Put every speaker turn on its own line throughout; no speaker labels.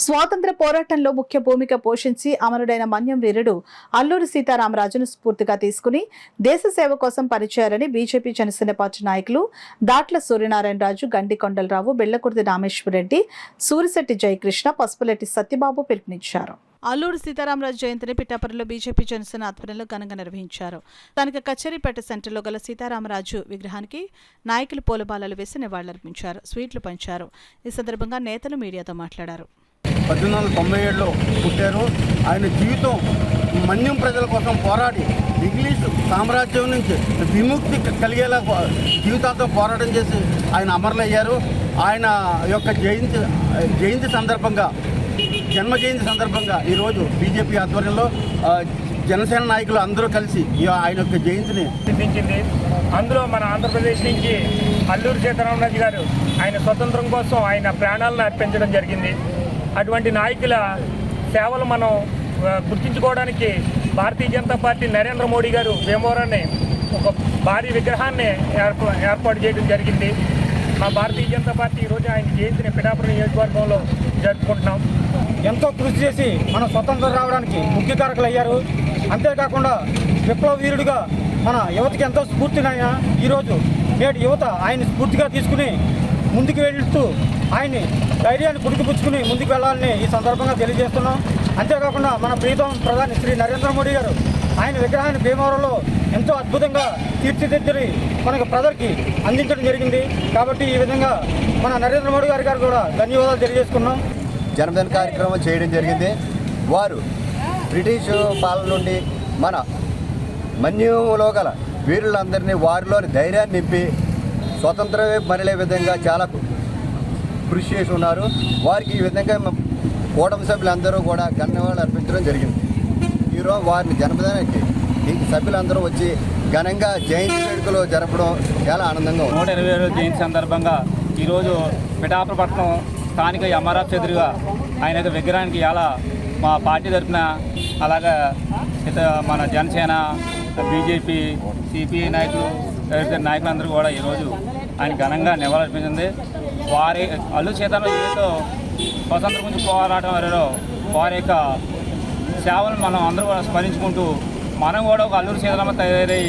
స్వాతంత్ర పోరాటంలో ముఖ్య భూమిక పోషించి అమరుడైన మన్యం వీరుడు అల్లూరి సీతారామరాజును స్ఫూర్తిగా తీసుకుని దేశ సేవ కోసం పనిచేయాలని బీజేపీ జనసేన పార్టీ నాయకులు దాట్ల సూర్యనారాయణరాజు, గండి కొండలరావు, బెళ్లకుర్తి రామేశ్వరరెడ్డి, సూరిశెట్టి జయకృష్ణ, పసుపులెట్టి సత్యబాబు పిలుపునిచ్చారు. అల్లూరి సీతారామరాజు జయంతిని పిఠాపురంలో బీజేపీ జనసేన ఆధ్వర్యంలో ఘనంగా నిర్వహించారు. స్థానిక కచేరీపేట సెంటర్లో గల సీతారామరాజు విగ్రహానికి నాయకులు పూలబాలలు వేసి నివాళులర్పించారు, స్వీట్లు పంచారు. ఈ సందర్భంగా నేతలు మీడియాతో మాట్లాడారు.
1897లో పుట్టారు. ఆయన జీవితం మన్యం ప్రజల కోసం పోరాడి ఇంగ్లీష్ సామ్రాజ్యం నుంచి విముక్తి కలిగేలా జీవితాలతో పోరాటం చేసి ఆయన అమరులయ్యారు. ఆయన యొక్క జయంతి సందర్భంగా, జన్మ జయంతి సందర్భంగా ఈరోజు బీజేపీ ఆధ్వర్యంలో జనసేన నాయకులు అందరూ కలిసి ఆయన యొక్క జయంతిని
సిద్ధించింది. అందులో మన ఆంధ్రప్రదేశ్ నుంచి అల్లూరి సీతారామరాజు గారు ఆయన స్వతంత్రం కోసం ఆయన ప్రాణాలను అర్పించడం జరిగింది. అటువంటి నాయకుల సేవలు మనం గుర్తించుకోవడానికి భారతీయ జనతా పార్టీ నరేంద్ర మోడీ గారు భీమవరాన్ని ఒక భారీ విగ్రహాన్ని ఏర్పాటు చేయడం జరిగింది. మా భారతీయ జనతా పార్టీ ఈరోజు ఆయన జయంతిని పిఠాపురం నియోజకవర్గంలో జరుపుకుంటున్నాం.
ఎంతో కృషి చేసి మనం స్వతంత్రం రావడానికి ముఖ్య కారకులు అయ్యారు. అంతేకాకుండా విప్లవ వీరుడిగా మన యువతకి ఎంతో స్ఫూర్తినైనా ఈరోజు నేటి యువత ఆయన స్ఫూర్తిగా తీసుకుని ముందుకు వెళ్తూ ఆయన్ని ధైర్యాన్ని పుట్టుపుచ్చుకుని ముందుకు వెళ్ళాలని ఈ సందర్భంగా తెలియజేస్తున్నాం. అంతేకాకుండా మన ప్రీతం ప్రధాని శ్రీ నరేంద్ర మోడీ గారు ఆయన విగ్రహాన్ని భీమవరంలో ఎంతో అద్భుతంగా తీర్చిదిద్ది మనకు ప్రజలకి అందించడం జరిగింది. కాబట్టి ఈ విధంగా మన నరేంద్ర మోడీ గారు కూడా ధన్యవాదాలు తెలియజేసుకున్నాం.
జన్మదిన కార్యక్రమం చేయడం జరిగింది. వారు బ్రిటిష్ పాలన నుండి మన మన్యంలో గల వీరులందరినీ వారిలోని ధైర్యాన్ని నింపి స్వతంత్రమే మరలే విధంగా చాలా కృషి చేసి ఉన్నారు. వారికి ఈ విధంగా కూటమి సభ్యులందరూ కూడా ధన్యవాదాలు అర్పించడం జరిగింది. ఈరోజు వారిని జన్మదినానికి ఈ సభ్యులందరూ వచ్చి ఘనంగా జయంతి వేడుకలు జరపడం చాలా ఆనందంగా ఉంది.
127వ జయంతి సందర్భంగా ఈరోజు పిఠాపురపట్నం స్థానిక ఎంఆర్ఎఫ్ ఎదురుగా ఆయన యొక్క విగ్రహానికి ఇలా మా పార్టీ తరఫున, అలాగే మన జనసేన, బీజేపీ, సిపిఐ నాయకులు, నాయకులందరూ కూడా ఈరోజు ఆయన ఘనంగా నివాళులర్పించింది. అల్లూరి సీతారామరాజుతో స్వతంత్రం గురించి పోరాటం వారి యొక్క సేవలను మనం అందరూ కూడా స్మరించుకుంటూ మనం కూడా ఒక అల్లూరి సీతారామ తయారై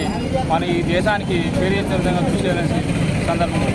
మన ఈ దేశానికి పేరు విధంగా కృషి చేయాలని సందర్భంలో